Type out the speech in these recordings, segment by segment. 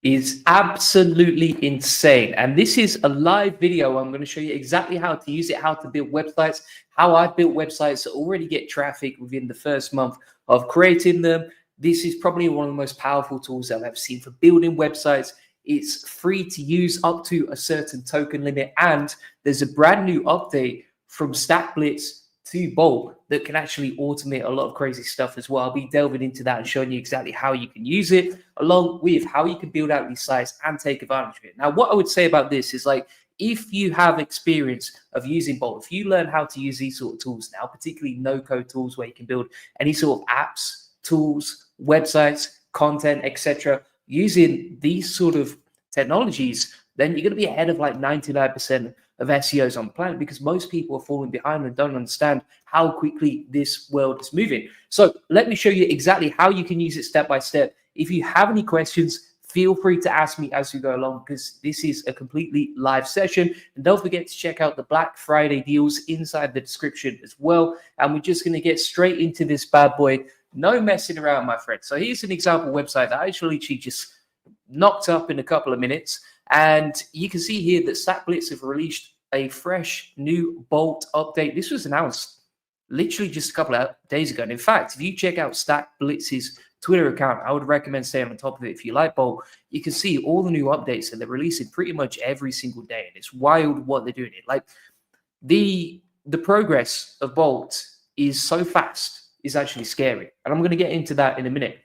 is absolutely insane. And this is a live video. I'm going to show you exactly how to use it, how to build websites, how I've built websites that already get traffic within the first month of creating them. This is probably one of the most powerful tools that I've ever seen for building websites. It's free to use up to a certain token limit. And there's a brand new update from StackBlitz to Bolt that can actually automate a lot of crazy stuff as well. I'll be delving into that and showing you exactly how you can use it, along with how you can build out these sites and take advantage of it. Now, what I would say about this is, like, if you have experience of using Bolt, if you learn how to use these sort of tools now, particularly no-code tools where you can build any sort of apps, tools, websites, content, etc., using these sort of technologies, then you're going to be ahead of like 99% of SEOs on the planet, because most people are falling behind and don't understand how quickly this world is moving. So let me show you exactly how you can use it step by step. If you have any questions, feel free to ask me as we go along, because this is a completely live session. And don't forget to check out the Black Friday deals inside the description as well. And we're just going to get straight into this bad boy. No messing around, my friend. So here's an example website that I actually just knocked up in a couple of minutes. And you can see here that StackBlitz have released a fresh new Bolt update. This was announced literally just a couple of days ago. And in fact, if you check out StackBlitz's Twitter account, I would recommend staying on top of it. If you like Bolt, you can see all the new updates that they're releasing pretty much every single day. And it's wild what they're doing. Like the progress of Bolt is so fast, is actually scary. And I'm going to get into that in a minute.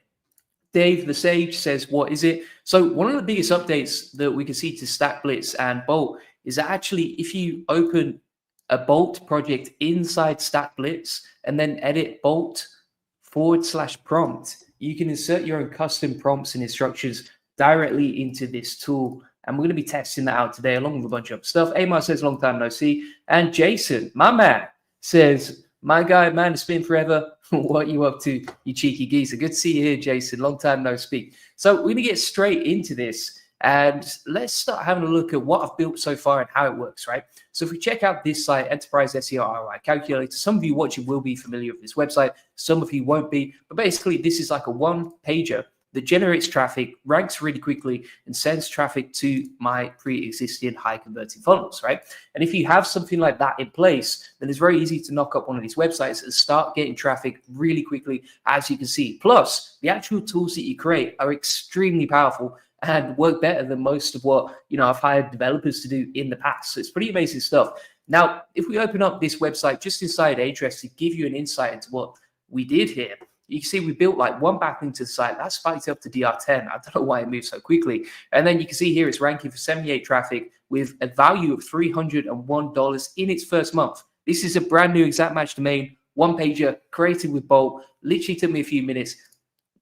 Dave the Sage says, what is it? So one of the biggest updates that we can see to StackBlitz and Bolt is that actually if you open a Bolt project inside StackBlitz and then edit Bolt/prompt, you can insert your own custom prompts and instructions directly into this tool. And we're going to be testing that out today along with a bunch of stuff. Amar says, long time no see. And Jason, my man, says, my guy, man, it's been forever. What are you up to, you cheeky geezer? Good to see you here, Jason. Long time no speak. So we're going to get straight into this, and let's start having a look at what I've built so far and how it works, right? So if we check out this site, Enterprise SEO ROI Calculator, some of you watching will be familiar with this website. Some of you won't be. But basically, this is like a one-pager that generates traffic, ranks really quickly, and sends traffic to my pre-existing high-converting funnels, right? And if you have something like that in place, then it's very easy to knock up one of these websites and start getting traffic really quickly, as you can see. Plus, the actual tools that you create are extremely powerful and work better than most of what, I've hired developers to do in the past. So it's pretty amazing stuff. Now, if we open up this website just inside Ahrefs to give you an insight into what we did here, you can see we built like one backlink to the site. That spiked up to DR10. I don't know why it moved so quickly. And then you can see here it's ranking for 78 traffic with a value of $301 in its first month. This is a brand new exact match domain, one pager created with Bolt. Literally took me a few minutes,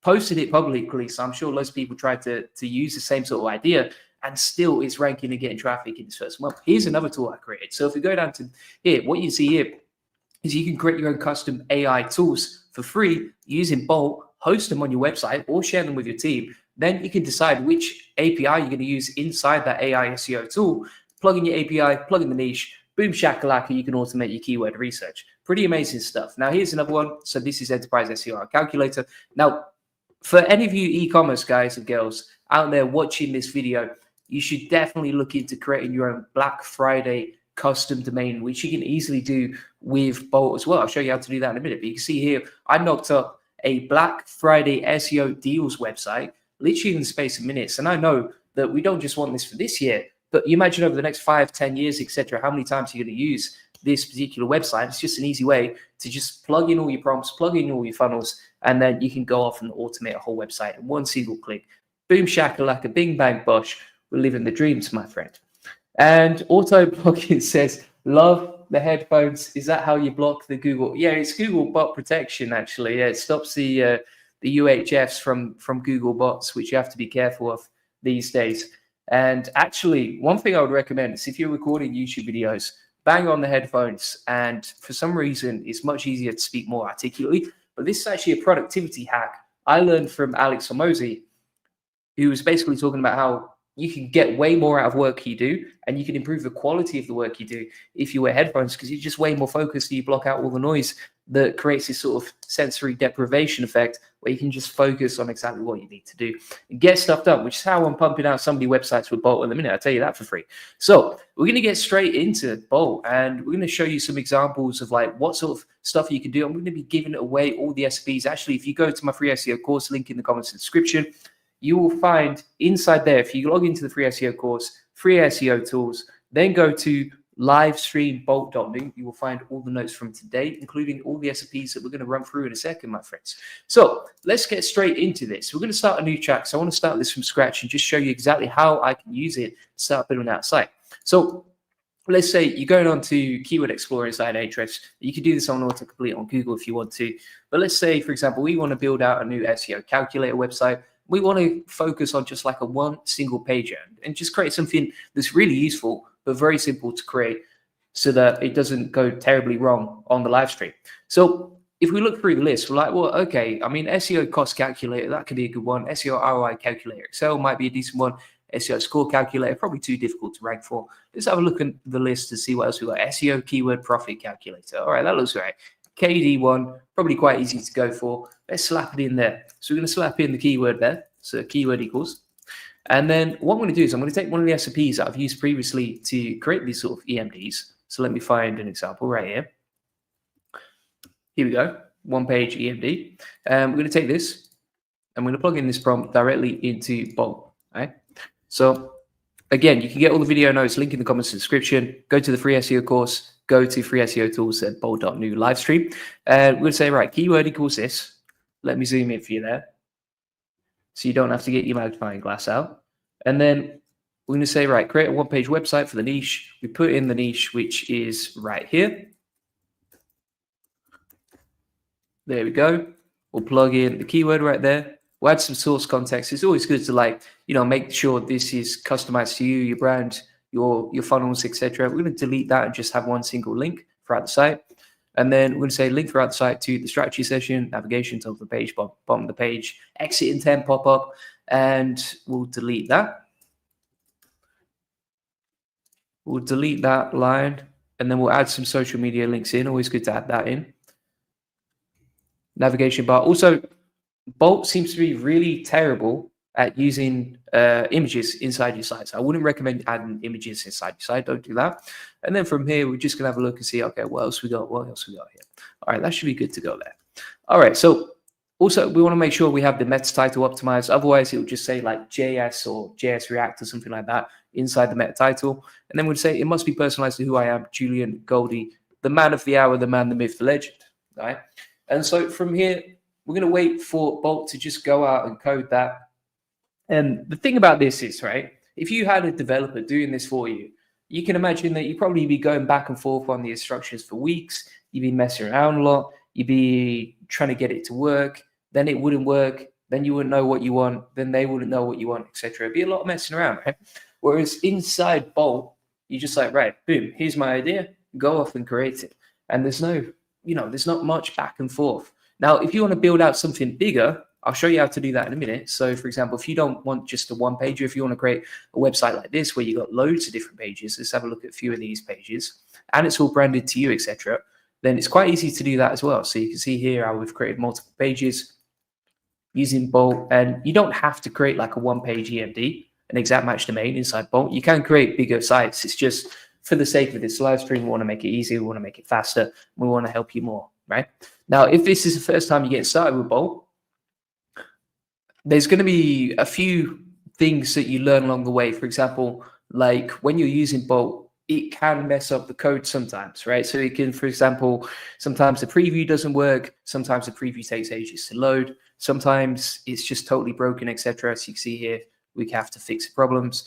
posted it publicly. So I'm sure lots of people tried to use the same sort of idea, and still it's ranking and getting traffic in its first month. Here's another tool I created. So if we go down to here, what you see here is you can create your own custom AI tools for free using Bolt, host them on your website or share them with your team. Then you can decide which API you're going to use inside that AI SEO tool, plug in your API, plug in the niche, boom shakalaka, you can automate your keyword research. Pretty amazing stuff. Now here's another one. So this is Enterprise SEO Calculator. Now, for any of you e-commerce guys and girls out there watching this video, you should definitely look into creating your own Black Friday custom domain, which you can easily do with Bolt as well. I'll show you how to do that in a minute. But you can see here, I knocked up a Black Friday SEO deals website, literally in the space of minutes. And I know that we don't just want this for this year, but you imagine over the next 5, 10 years, etc., how many times you're going to use this particular website. It's just an easy way to just plug in all your prompts, plug in all your funnels, and then you can go off and automate a whole website in one single click. Boom shakalaka, bing bang bosh. We're living the dreams, my friend. And Auto Blocking says, love the headphones. Is that how you block the Google? Yeah, it's Google bot protection, actually. Yeah, it stops the UHFs from Google bots, which you have to be careful of these days. And actually, one thing I would recommend is if you're recording YouTube videos, bang on the headphones. And for some reason, it's much easier to speak more articulately. But this is actually a productivity hack I learned from Alex Hormozi, who was basically talking about how you can get way more out of work you do, and you can improve the quality of the work you do if you wear headphones, because you're just way more focused. You block out all the noise that creates this sort of sensory deprivation effect where you can just focus on exactly what you need to do and get stuff done, which is how I'm pumping out so many websites with Bolt at the minute. I'll tell you that for free. So we're going to get straight into Bolt, and we're going to show you some examples of like what sort of stuff you can do. I'm going to be giving away all the SOPs. Actually, if you go to my free SEO course, link in the comments description, you will find inside there, if you log into the free SEO course, free SEO tools, then go to live stream Bolt.New, you will find all the notes from today, including all the SOPs that we're going to run through in a second, my friends. So let's get straight into this. We're going to start a new track. So I want to start this from scratch and just show you exactly how I can use it to start building that site. So let's say you're going on to Keyword Explorer inside Ahrefs. You can do this on autocomplete on Google if you want to. But let's say, for example, we want to build out a new SEO calculator website. We want to focus on just like a one single page and just create something that's really useful, but very simple to create so that it doesn't go terribly wrong on the live stream. So if we look through the list, we're like, well, okay, I mean, SEO cost calculator, that could be a good one. SEO ROI calculator, Excel might be a decent one. SEO score calculator, probably too difficult to rank for. Let's have a look at the list to see what else we got. SEO keyword profit calculator. All right, that looks right. KD one, probably quite easy to go for. Let's slap it in there. So we're going to slap in the keyword there. So keyword equals. And then what I'm going to do is I'm going to take one of the SOPs that I've used previously to create these sort of EMDs. So let me find an example right here. Here we go. One page EMD. We're going to take this. I'm going to plug in this prompt directly into Bolt. Right? So again, you can get all the video notes, link in the comments description. Go to the free SEO course. Go to free SEO tools at Bolt.New live stream. We're going to say, right, keyword equals this. Let me zoom in for you there, so you don't have to get your magnifying glass out. And then we're going to say, right, create a one-page website for the niche. We put in the niche, which is right here. There we go. We'll plug in the keyword right there. We'll add some source context. It's always good to, like, you know, make sure this is customized to you, your brand, your funnels, etc. We're going to delete that and just have one single link throughout the site. And then we're going to say link throughout the site to the strategy session, navigation, top of the page, bottom of the page, exit intent pop up, and we'll delete that. We'll delete that line, and then we'll add some social media links in. Always good to add that in. Navigation bar. Also, Bolt seems to be really terrible at using images inside your site. So I wouldn't recommend adding images inside your site. Don't do that. And then from here, we're just going to have a look and see, okay, what else we got? What else we got here? All right, that should be good to go there. All right, so also we want to make sure we have the meta title optimized. Otherwise, it will just say like JS or JS React or something like that inside the meta title. And then we'd say it must be personalized to who I am, Julian Goldie, the man of the hour, the man, the myth, the legend. All right. And so from here, we're going to wait for Bolt to just go out and code that. And the thing about this is, right, if you had a developer doing this for you, you can imagine that you'd probably be going back and forth on the instructions for weeks. You'd be messing around a lot. You'd be trying to get it to work. Then it wouldn't work. Then you wouldn't know what you want. Then they wouldn't know what you want, etc. It'd be a lot of messing around, right? Whereas inside Bolt, you're just like, right, boom, here's my idea. Go off and create it. And there's no, you know, there's not much back and forth. Now, if you want to build out something bigger, I'll show you how to do that in a minute. So, for example, if you don't want just a one page, if you want to create a website like this where you got loads of different pages, let's have a look at a few of these pages, and it's all branded to you, etc. Then it's quite easy to do that as well. So you can see here how we've created multiple pages using Bolt, and you don't have to create like a one-page EMD, an exact match domain inside Bolt. You can create bigger sites. It's just for the sake of this live stream, we want to make it easier, we want to make it faster, we want to help you more, right? Now, if this is the first time you're getting started with Bolt, there's going to be a few things that you learn along the way. For example, like when you're using Bolt, it can mess up the code sometimes, right? So it can, for example, sometimes the preview doesn't work. Sometimes the preview takes ages to load. Sometimes it's just totally broken, etc. As you can see here, we have to fix the problems.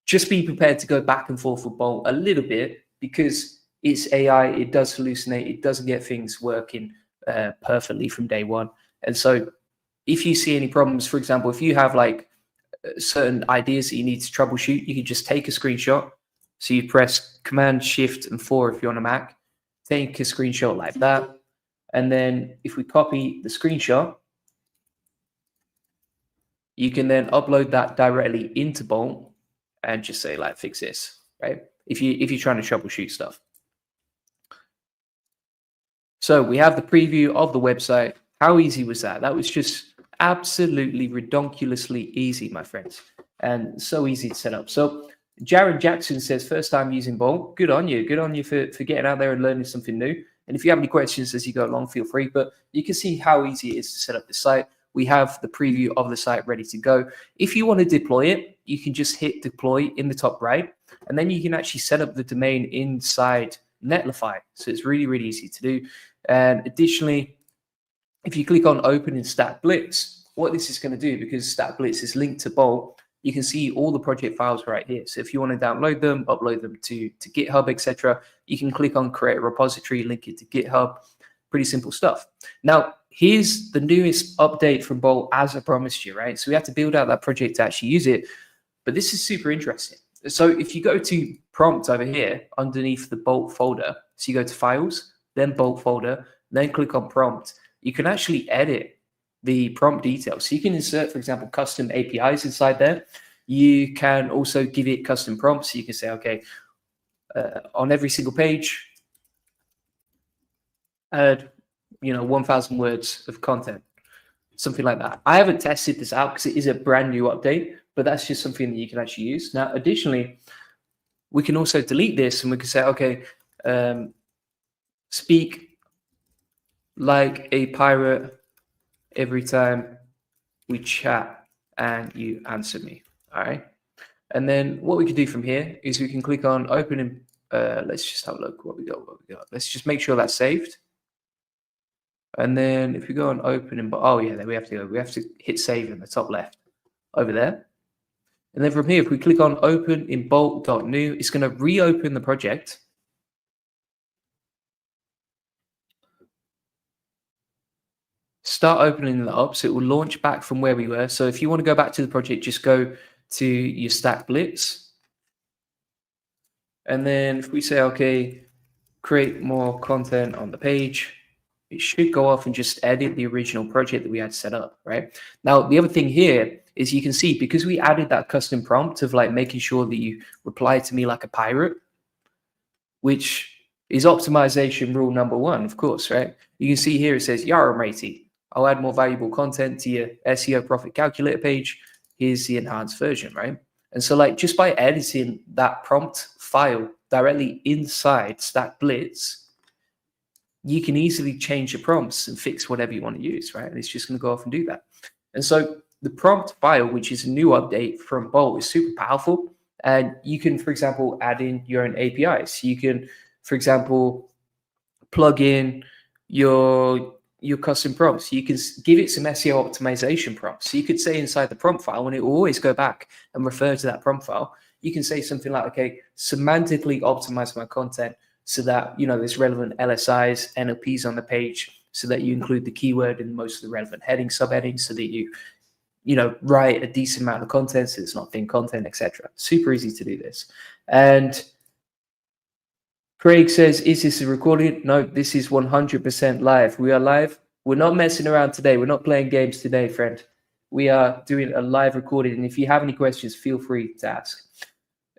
Just be prepared to go back and forth with Bolt a little bit because it's AI. It does hallucinate. It doesn't get things working perfectly from day one. And so if you see any problems, for example, if you have like certain ideas that you need to troubleshoot, you can just take a screenshot. So you press Command, Shift, and 4 if you're on a Mac. Take a screenshot like that. And then if we copy the screenshot, you can then upload that directly into Bolt and just say like, fix this, right? If you're trying to troubleshoot stuff. So we have the preview of the website. How easy was that? That was just absolutely redonkulously easy, my friends, and so easy to set up. So Jared Jackson says, first time using Bolt. Good on you. Good on you for getting out there and learning something new. And if you have any questions as you go along, feel free. But you can see how easy it is to set up the site. We have the preview of the site ready to go. If you want to deploy it, you can just hit deploy in the top right, and then you can actually set up the domain inside Netlify. So it's really, really easy to do. And additionally, if you click on open in StatBlitz, what this is going to do, because StatBlitz is linked to Bolt, you can see all the project files right here. So if you want to download them, upload them to GitHub, etc., you can click on create a repository, link it to GitHub. Pretty simple stuff. Now, here's the newest update from Bolt, as I promised you, right? So we have to build out that project to actually use it. But this is super interesting. So if you go to prompt over here underneath the Bolt folder, so you go to files, then Bolt folder, then click on prompt, you can actually edit the prompt details. So you can insert, for example, custom APIs inside there. You can also give it custom prompts. So you can say, okay, on every single page, add, 1,000 words of content, something like that. I haven't tested this out because it is a brand new update, but that's just something that you can actually use. Now, additionally, we can also delete this and we can say, okay, speak like a pirate every time we chat and you answer me. All right. And then what we can do from here is we can click on open and let's just have a look what we got. Let's just make sure that's saved. And then if we go on open and there we have to go. We have to hit save in the top left over there. And then from here, if we click on open in Bolt.New, it's going to reopen the project. Start opening it up, so it will launch back from where we were. So if you want to go back to the project, just go to your StatBlitz. And then if we say, okay, create more content on the page, it should go off and just edit the original project that we had set up, right? Now, the other thing here is you can see, because we added that custom prompt of like making sure that you reply to me like a pirate, which is optimization rule number 1, of course, right? You can see here it says, Yara matey, I'll add more valuable content to your SEO profit calculator page. Here's the enhanced version, right? And so like just by editing that prompt file directly inside StatBlitz, you can easily change your prompts and fix whatever you want to use, right? And it's just going to go off and do that. And so the prompt file, which is a new update from Bolt, is super powerful. And you can, for example, add in your own APIs. You can, for example, plug in your custom prompts. You can give it some SEO optimization prompts. So you could say inside the prompt file, and it will always go back and refer to that prompt file. You can say something like, okay, semantically optimize my content so that, there's relevant LSIs, NLPs on the page, so that you include the keyword in most of the relevant headings, subheadings, so that you write a decent amount of content, so it's not thin content, etc. Super easy to do this. And Craig says, is this a recording? No, this is 100% live. We are live. We're not messing around today. We're not playing games today, friend. We are doing a live recording. And if you have any questions, feel free to ask.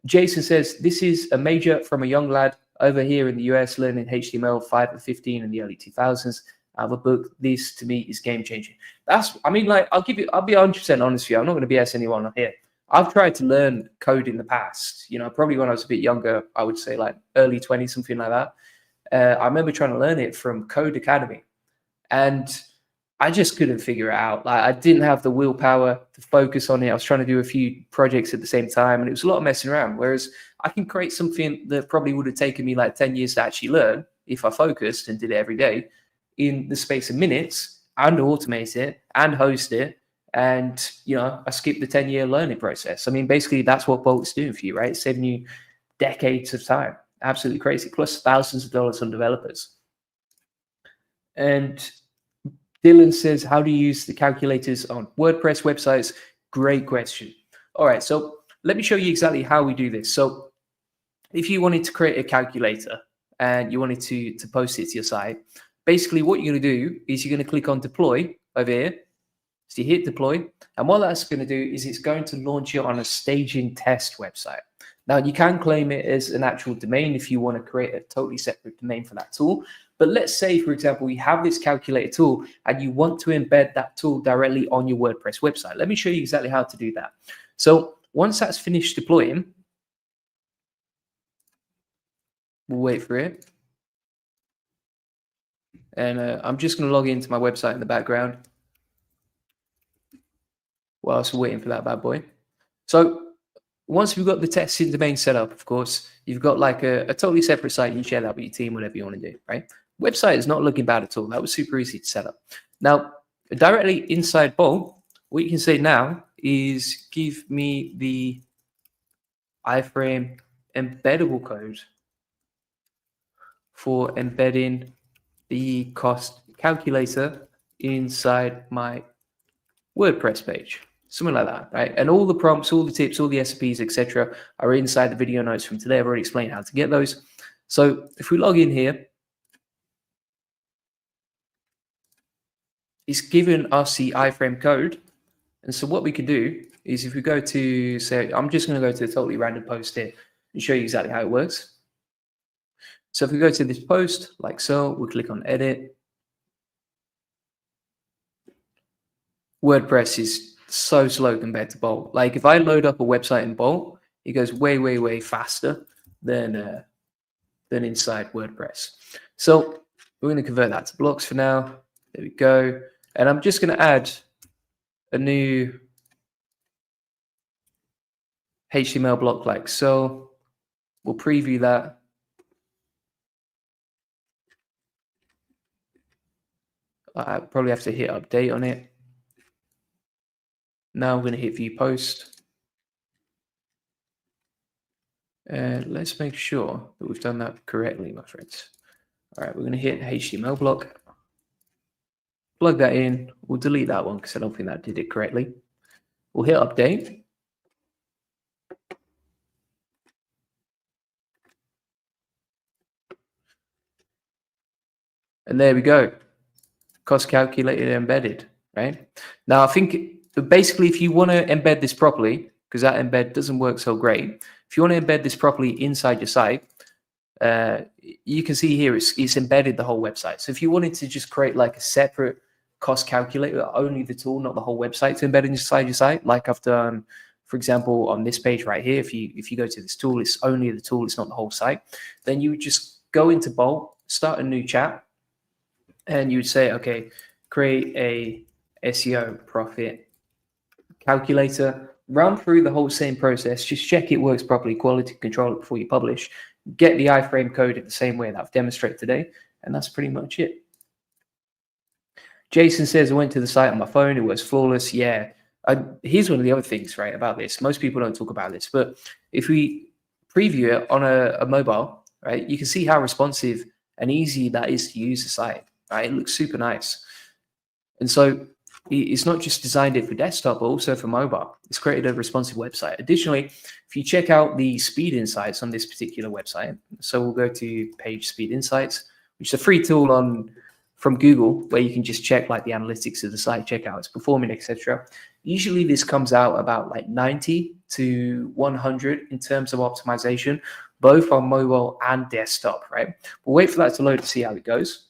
Jason says, this is a major from a young lad over here in the US learning HTML 5 and 15 in the early 2000s. I have a book. This to me is game changing. I'll be 100% honest with you. I'm not going to BS anyone here. I've tried to learn code in the past, probably when I was a bit younger, I would say like early 20s, something like that. I remember trying to learn it from Code Academy, and I just couldn't figure it out. Like, I didn't have the willpower to focus on it. I was trying to do a few projects at the same time, and it was a lot of messing around. Whereas I can create something that probably would have taken me like 10 years to actually learn if I focused and did it every day in the space of minutes, and automate it and host it. And, I skipped the 10-year learning process. I mean, basically, that's what Bolt is doing for you, right? It's saving you decades of time. Absolutely crazy. Plus thousands of dollars on developers. And Dylan says, how do you use the calculators on WordPress websites? Great question. All right, so let me show you exactly how we do this. So if you wanted to create a calculator and you wanted to post it to your site, basically what you're going to do is you're going to click on deploy over here. So you hit deploy, and what that's going to do is it's going to launch you on a staging test website. Now, you can claim it as an actual domain if you want to create a totally separate domain for that tool. But let's say, for example, you have this calculator tool and you want to embed that tool directly on your WordPress website. Let me show you exactly how to do that. So once that's finished deploying, we'll wait for it. And I'm just going to log into my website in the background whilst we're waiting for that bad boy. So once we've got the testing domain set up, of course, you've got like a totally separate site. You can share that with your team, whatever you want to do, right? Website is not looking bad at all. That was super easy to set up. Now, directly inside Bolt, what you can say now is give me the iframe embeddable code for embedding the cost calculator inside my WordPress page. Something like that, right? And all the prompts, all the tips, all the SOPs, etc., are inside the video notes from today. I've already explained how to get those. So if we log in here, it's given us the iframe code. And so what we can do is if we go to, say, I'm just going to go to a totally random post here and show you exactly how it works. So if we go to this post, like so, we'll click on edit. WordPress is so slow compared to Bolt. Like if I load up a website in Bolt, it goes way, way, way faster than inside WordPress. So we're going to convert that to blocks for now. There we go. And I'm just going to add a new HTML block like so. We'll preview that. I probably have to hit update on it. Now I'm going to hit view post. And let's make sure that we've done that correctly, my friends. All right, we're going to hit HTML block. Plug that in. We'll delete that one because I don't think that did it correctly. We'll hit update. And there we go. Cost calculated embedded, right? Now, I think basically if you want to embed this properly, because that embed doesn't work so great, if you want to embed this properly inside your site, you can see here it's embedded the whole website. So if you wanted to just create like a separate cost calculator, only the tool, not the whole website to embed inside your site, like I've done, for example, on this page right here, if you go to this tool, it's only the tool, it's not the whole site, then you would just go into Bolt, start a new chat, and you would say, okay, create a SEO profit calculator, run through the whole same process, just check it works properly, quality control it before you publish, get the iframe code in the same way that I've demonstrated today, and that's pretty much it. Jason says, I went to the site on my phone, it was flawless. Yeah, here's one of the other things, right, about this. Most people don't talk about this, but if we preview it on a mobile, right, you can see how responsive and easy that is to use the site. Right? It looks super nice. And so it's not just designed it for desktop, but also for mobile. It's created a responsive website. Additionally, if you check out the speed insights on this particular website, so we'll go to page speed insights, which is a free tool from Google where you can just check like the analytics of the site, check out it's performing, etc. Usually this comes out about like 90 to 100 in terms of optimization, both on mobile and desktop, right? We'll wait for that to load to see how it goes.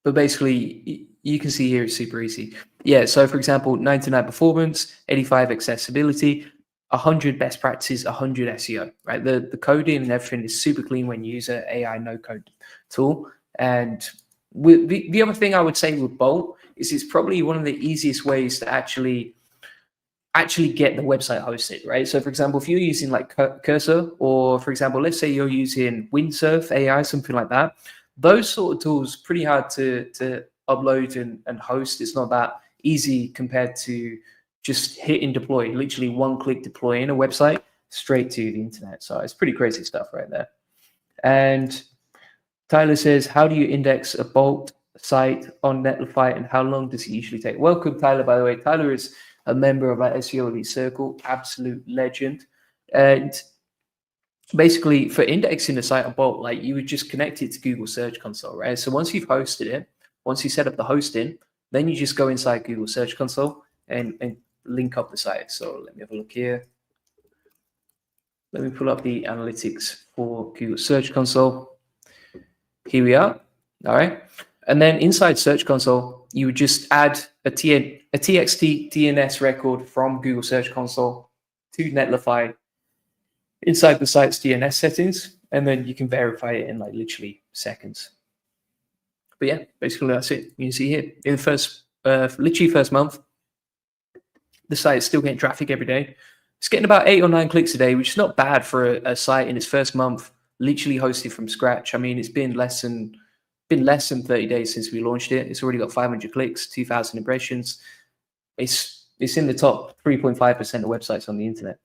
But basically, you can see here it's super easy. Yeah, so for example, 99 performance, 85 accessibility, 100 best practices, 100 SEO, right? The coding and everything is super clean when you use an AI no-code tool. And with the other thing I would say with Bolt is it's probably one of the easiest ways to actually get the website hosted, right? So for example, if you're using like Cursor, or for example, let's say you're using Windsurf AI, something like that, those sort of tools pretty hard to upload and host. It's not that easy compared to just hit and deploy, literally one click deploying a website straight to the internet. So it's pretty crazy stuff right there. And Tyler says, how do you index a Bolt site on Netlify and how long does it usually take? Welcome, Tyler, by the way. Tyler is a member of our SEO Elite Circle, absolute legend. And basically for indexing the site on Bolt, like you would just connect it to Google Search Console, right? So once you've hosted it, once you set up the hosting, then you just go inside Google Search Console and link up the site. So let me have a look here. Let me pull up the analytics for Google Search Console. Here we are. All right. And then inside Search Console, you would just add a TXT DNS record from Google Search Console to Netlify inside the site's DNS settings, and then you can verify it in like literally seconds. But yeah, basically that's it. You can see here in the first, literally first month, the site is still getting traffic every day. It's getting about 8 or 9 clicks a day, which is not bad for a site in its first month, literally hosted from scratch. I mean, it's been less than 30 days since we launched it. It's already got 500 clicks, 2,000 impressions. It's in the top 3.5% of websites on the internet.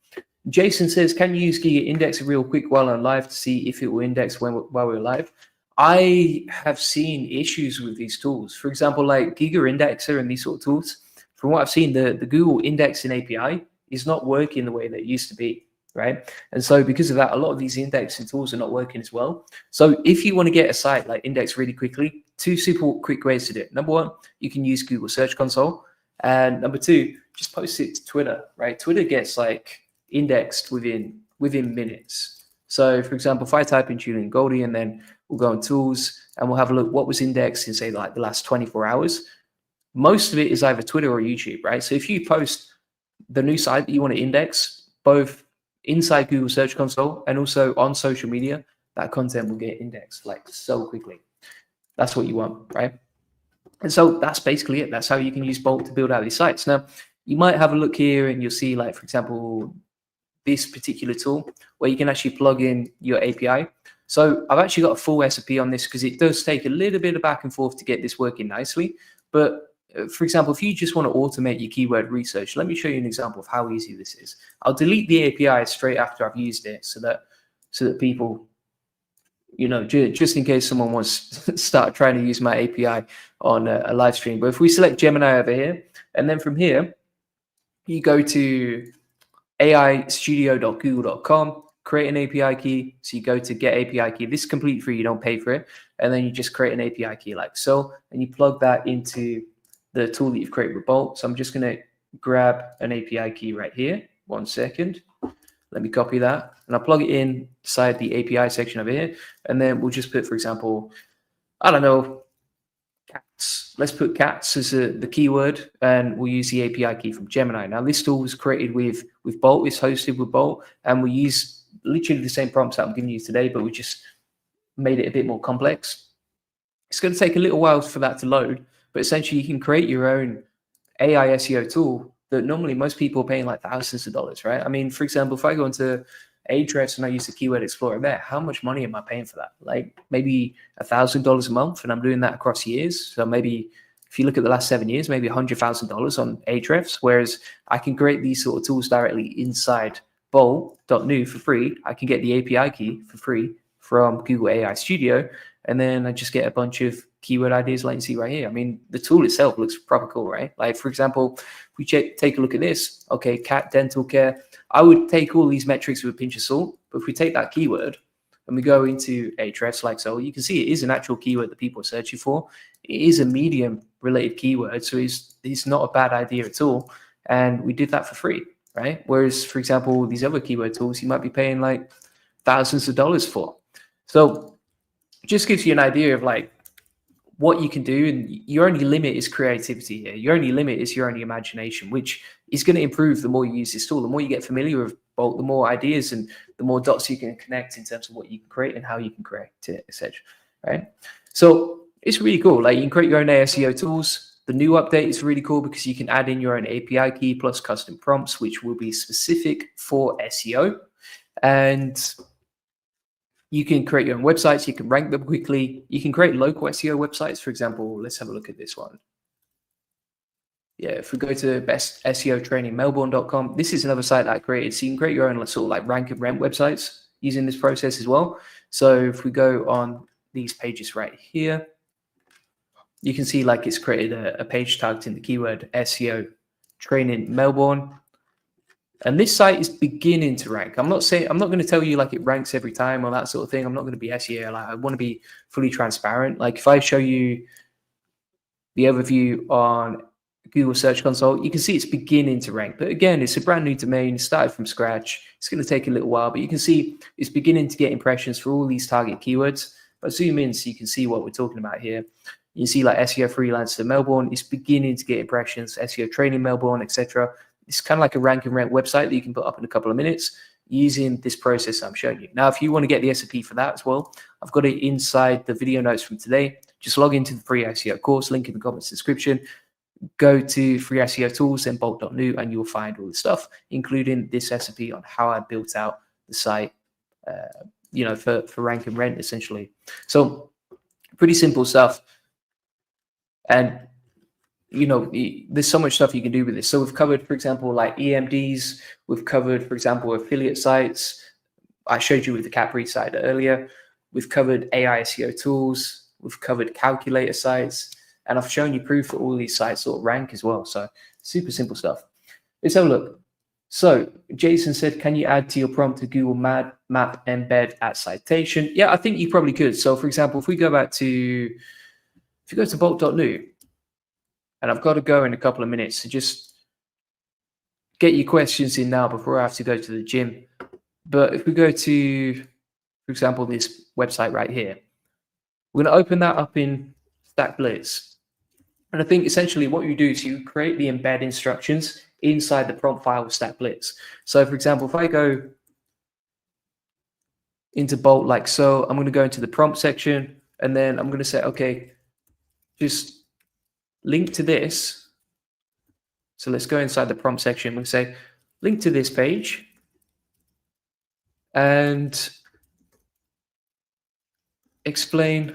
Jason says, can you use Giga Index real quick while I'm live to see if it will index while we're live? I have seen issues with these tools. For example, like Giga Indexer and these sort of tools. From what I've seen, the Google indexing API is not working the way that it used to be, right? And so because of that, a lot of these indexing tools are not working as well. So if you want to get a site like indexed really quickly, 2 super quick ways to do it. Number 1, you can use Google Search Console. And number 2, just post it to Twitter, right? Twitter gets like indexed within minutes. So for example, if I type in Julian Goldie and then we'll go on tools and we'll have a look what was indexed in say like the last 24 hours, most of it is either Twitter or YouTube, right? So if you post the new site that you want to index, both inside Google Search Console and also on social media, that content will get indexed like so quickly. That's what you want, right? And so that's basically it. That's how you can use Bolt to build out these sites. Now, you might have a look here and you'll see like, for example, this particular tool where you can actually plug in your API. So I've actually got a full recipe on this because it does take a little bit of back and forth to get this working nicely. But for example, if you just want to automate your keyword research, let me show you an example of how easy this is. I'll delete the API straight after I've used it so that people, you know, just in case someone wants to start trying to use my API on a live stream. But if we select Gemini over here, and then from here, you go to aistudio.google.com, create an API key. So you go to get API key. This is completely free. You don't pay for it. And then you just create an API key like so, and you plug that into the tool that you've created with Bolt. So I'm just going to grab an API key right here. 1 second. Let me copy that. And I'll plug it inside the API section over here. And then we'll just put, for example, I don't know, cats. Let's put cats as the keyword, and we'll use the API key from Gemini. Now, this tool was created with Bolt. It's hosted with Bolt, and we use literally the same prompts that I'm giving you today, but we just made it a bit more complex. It's going to take a little while for that to load, but essentially you can create your own AI SEO tool that normally most people are paying like thousands of dollars, right? I mean, for example, if I go into Ahrefs and I use the Keyword Explorer there, how much money am I paying for that? Like maybe $1,000 a month, and I'm doing that across years. So maybe if you look at the last 7 years, maybe $100,000 on Ahrefs, whereas I can create these sort of tools directly inside Bolt.New for free. I can get the API key for free from Google AI Studio, and then I just get a bunch of keyword ideas like you see right here. I mean, the tool itself looks proper cool, right? Like, for example, if we take a look at this, okay, cat dental care. I would take all these metrics with a pinch of salt, but if we take that keyword and we go into Ahrefs like so, you can see it is an actual keyword that people are searching for. It is a medium related keyword, so it's not a bad idea at all. And we did that for free, right? Whereas, for example, these other keyword tools, you might be paying like thousands of dollars for. So it just gives you an idea of like what you can do, and your only limit is creativity here. Your only limit is your only imagination, which is going to improve the more you use this tool. The more you get familiar with Bolt, the more ideas and the more dots you can connect in terms of what you can create and how you can create it, etc. Right? So it's really cool. Like, you can create your own SEO tools. The new update is really cool because you can add in your own API key plus custom prompts, which will be specific for SEO. And you can create your own websites. You can rank them quickly. You can create local SEO websites. For example, let's have a look at this one. Yeah, if we go to best SEO training Melbourne.com, this is another site that I created. So you can create your own sort of like rank and rent websites using this process as well. So if we go on these pages right here, you can see like it's created a page tagged in the keyword SEO training Melbourne. And this site is beginning to rank. I'm not going to tell you like it ranks every time or that sort of thing. I'm not going to be SEO. Like, I want to be fully transparent. Like if I show you the overview on Google Search Console, you can see it's beginning to rank. But again, it's a brand new domain, it started from scratch. It's going to take a little while, but you can see it's beginning to get impressions for all these target keywords. But zoom in so you can see what we're talking about here. You see like SEO Freelancer Melbourne, it's beginning to get impressions, SEO Training Melbourne, etc. It's kind of like a rank and rent website that you can put up in a couple of minutes using this process I'm showing you. Now, if you want to get the SEO for that as well, I've got it inside the video notes from today. Just log into the free SEO course, link in the comments description. Go to free SEO tools and Bolt.New, and you'll find all the stuff, including this recipe on how I built out the site, for rank and rent essentially. So pretty simple stuff. And there's so much stuff you can do with this. So we've covered, for example, like EMDs. We've covered, for example, affiliate sites. I showed you with the Capri site earlier. We've covered AI SEO tools. We've covered calculator sites. And I've shown you proof that all these sites sort of rank as well. So super simple stuff. Let's have a look. So Jason said, can you add to your prompt to Google Map embed at citation? Yeah, I think you probably could. So for example, if we go back to, if you go to Bolt.New, and I've got to go in a couple of minutes, so just get your questions in now before I have to go to the gym. But if we go to, for example, this website right here, we're going to open that up in Stack Blitz. And I think essentially what you do is you create the embed instructions inside the prompt file with Stack Blitz. So for example, if I go into Bolt like so, I'm going to go into the prompt section, and then I'm going to say, okay, just link to this. So let's go inside the prompt section. We'll say, link to this page. And explain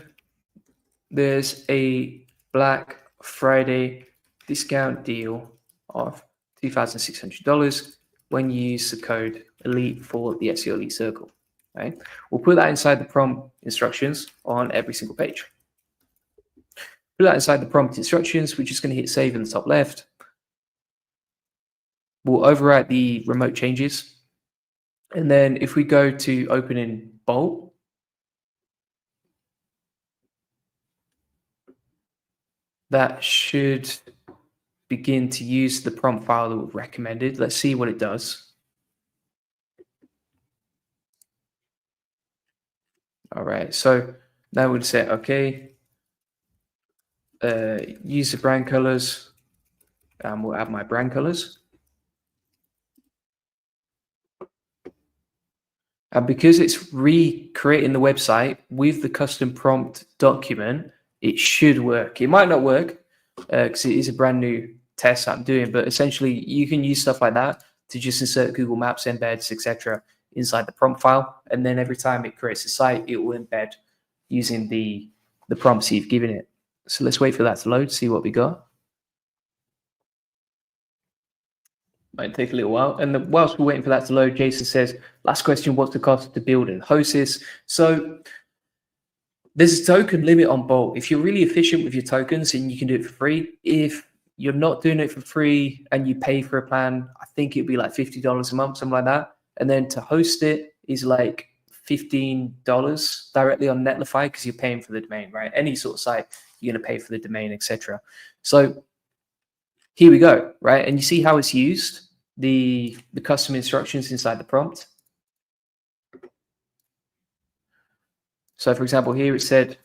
there's a Black Friday discount deal of $2,600 when you use the code ELITE for the SEO Elite Circle. Right? We'll put that inside the prompt instructions on every single page. Put that inside the prompt instructions. We're just going to hit save in the top left. We'll overwrite the remote changes. And then if we go to open in Bolt, that should begin to use the prompt file that we've recommended. Let's see what it does. All right, so now we'll say, okay, use the brand colors, and we'll add my brand colors. And because it's recreating the website with the custom prompt document, it should work. It might not work because it is a brand new test I'm doing, but essentially you can use stuff like that to just insert Google Maps embeds, etc., inside the prompt file, and then every time it creates a site, it will embed using the prompts you've given it. So let's wait for that to load, see what we got. Might take a little while. And whilst we're waiting for that to load, Jason says, last question, what's the cost to build and host this? So there's a token limit on Bolt. If you're really efficient with your tokens and you can do it for free, if you're not doing it for free and you pay for a plan, I think it'd be like $50 a month, something like that. And then to host it is like $15 directly on Netlify because you're paying for the domain, right? Any sort of site, you're going to pay for the domain, etc. So here we go, right? And you see how it's used, the custom instructions inside the prompt. So for example, here it said,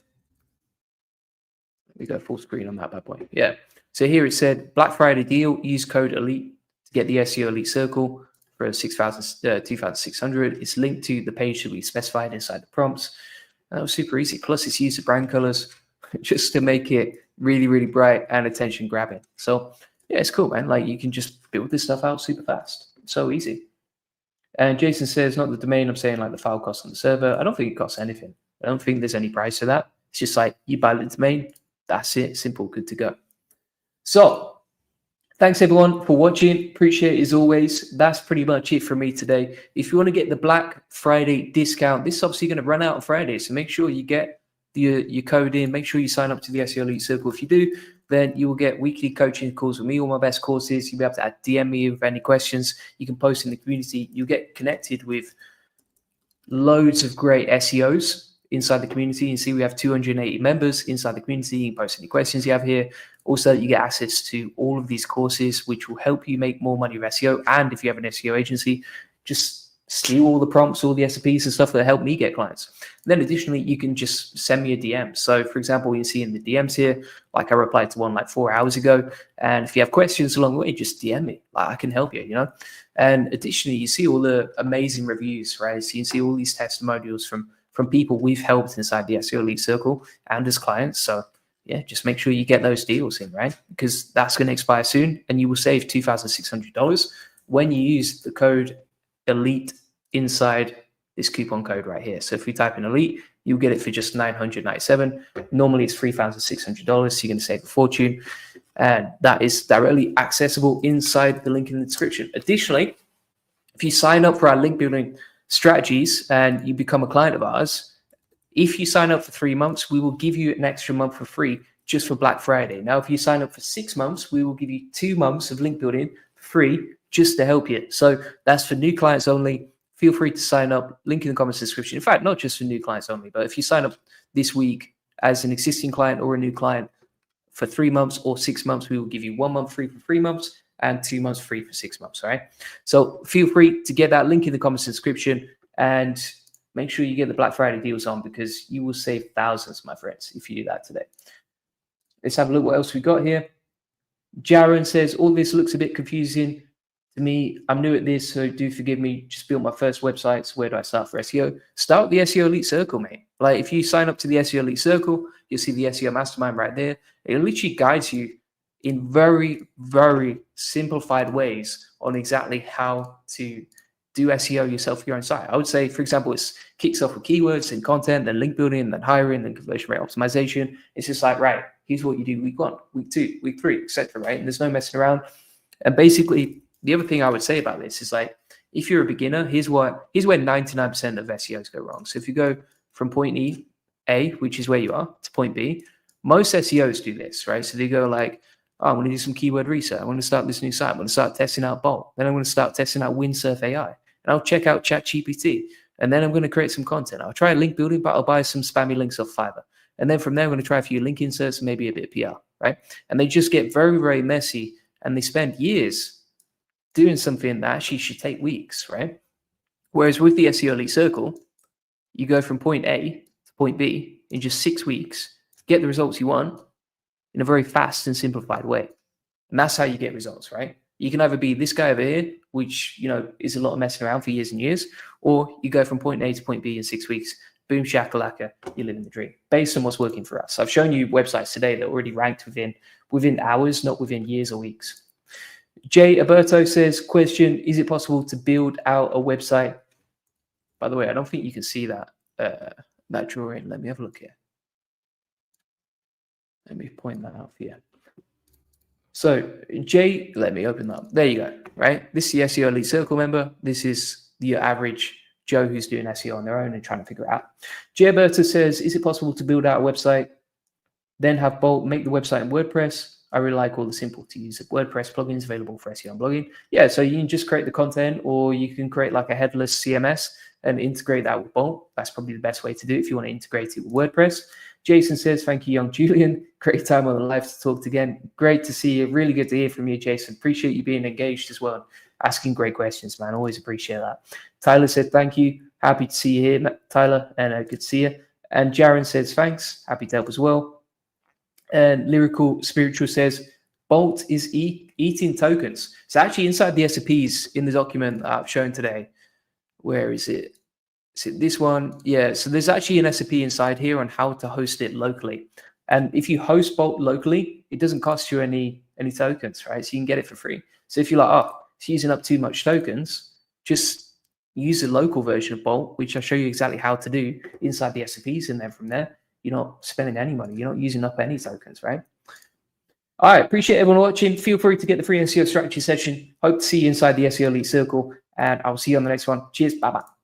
let me go full screen on that bad boy. Yeah. So here it said, Black Friday deal, use code ELITE to get the SEO Elite Circle for $2,600. It's linked to the page that we specified inside the prompts. And that was super easy. Plus it's used the brand colors just to make it really, really bright and attention grabbing. So yeah, it's cool, man. Like you can just build this stuff out super fast. So easy. And Jason says, not the domain, I'm saying like the file cost on the server. I don't think it costs anything. I don't think there's any price for that. It's just like you buy the domain, that's it, simple, good to go. So thanks everyone for watching. Appreciate it as always. That's pretty much it from me today. If you want to get the Black Friday discount, this is obviously going to run out on Friday. So make sure you get your code in. Make sure you sign up to the SEO Elite Circle. If you do, then you will get weekly coaching calls with me, all my best courses. You'll be able to DM me with any questions. You can post in the community. You'll get connected with loads of great SEOs inside the community. You can see we have 280 members inside the community. You can post any questions you have here. Also, you get access to all of these courses, which will help you make more money with SEO. And if you have an SEO agency, just steal all the prompts, all the SOPs and stuff that help me get clients. Then additionally, you can just send me a DM. So for example, you see in the DMs here, like I replied to one like 4 hours ago. And if you have questions along the way, just DM me. Like I can help you, you know? And additionally, you see all the amazing reviews, right? So you can see all these testimonials from people we've helped inside the SEO Elite Circle and as clients. So yeah, just make sure you get those deals in, right? Because that's going to expire soon and you will save $2,600 when you use the code ELITE inside this coupon code right here. So if we type in ELITE, you'll get it for just $997. Normally it's $3,600, so you're going to save a fortune. And that is directly accessible inside the link in the description. Additionally, if you sign up for our link building strategies and you become a client of ours, if you sign up for 3 months, we will give you an extra month for free just for Black Friday. Now, if you sign up for 6 months, we will give you 2 months of link building for free just to help you. So that's for new clients only. Feel free to sign up. Link in the comments description. In fact, not just for new clients only, but if you sign up this week as an existing client or a new client for 3 months or 6 months, we will give you 1 month free for 3 months and 2 months free for 6 months. All right. So feel free to get that link in the comments description and make sure you get the Black Friday deals on because you will save thousands, my friends, if you do that today. Let's have a look what else we got here. Jaron says, all this looks a bit confusing to me. I'm new at this, so do forgive me. Just built my first websites. Where do I start for SEO? Start the SEO Elite Circle, mate. Like if you sign up to the SEO Elite Circle, you'll see the SEO Mastermind right there. It literally guides you in very, very simplified ways on exactly how to do SEO yourself for your own site. I would say, for example, it kicks off with keywords and content, then link building, then hiring, then conversion rate optimization. It's just like, right, here's what you do week 1, week 2, week 3, etc. Right? And there's no messing around. And basically, the other thing I would say about this is like, if you're a beginner, here's where 99% of SEOs go wrong. So if you go from point A, which is where you are, to point B, most SEOs do this, right? So they go like, oh, I'm going to do some keyword research. I want to start this new site. I'm going to start testing out Bolt. Then I'm going to start testing out Windsurf AI. And I'll check out ChatGPT. And then I'm going to create some content. I'll try link building, but I'll buy some spammy links off Fiverr. And then from there, I'm going to try a few link inserts and maybe a bit of PR, right? And they just get very, very messy. And they spend years doing something that actually should take weeks, right? Whereas with the SEO Elite Circle, you go from point A to point B in just 6 weeks, get the results you want in a very fast and simplified way. And that's how you get results, right? You can either be this guy over here, which, you know, is a lot of messing around for years and years, or you go from point A to point B in 6 weeks, boom, shakalaka, you're living the dream based on what's working for us. I've shown you websites today that already ranked within hours, not within years or weeks. Jay Alberto says, question, is it possible to build out a website? By the way, I don't think you can see that, that drawing. Let me have a look here. Let me point that out for you. So Jay, let me open that up. There you go, right? This is the SEO Elite Circle member. This is your average Joe who's doing SEO on their own and trying to figure it out. Jay Alberto says, is it possible to build out a website, then have Bolt make the website in WordPress? I really like all the simple to use WordPress plugins available for SEO and blogging. Yeah, so you can just create the content, or you can create like a headless CMS and integrate that with Bolt. That's probably the best way to do it if you want to integrate it with WordPress. Jason says, thank you, young Julian. Great time on the live to talk again. Great to see you. Really good to hear from you, Jason. Appreciate you being engaged as well. Asking great questions, man. Always appreciate that. Tyler said, thank you. Happy to see you here, Tyler, and good to see you. And Jaron says, thanks. Happy to help as well. And Lyrical Spiritual says, Bolt is eating tokens. So actually inside the SOPs in the document that I've shown today, where is it? Is it this one? Yeah, so there's actually an SOP inside here on how to host it locally. And if you host Bolt locally, it doesn't cost you any tokens, right? So you can get it for free. So if you're like, oh, it's using up too much tokens, just use the local version of Bolt, which I'll show you exactly how to do inside the SOPs. And then from there, you're not spending any money. You're not using up any tokens, right? All right. Appreciate everyone watching. Feel free to get the free SEO strategy session. Hope to see you inside the SEO Elite Circle, and I'll see you on the next one. Cheers. Bye-bye.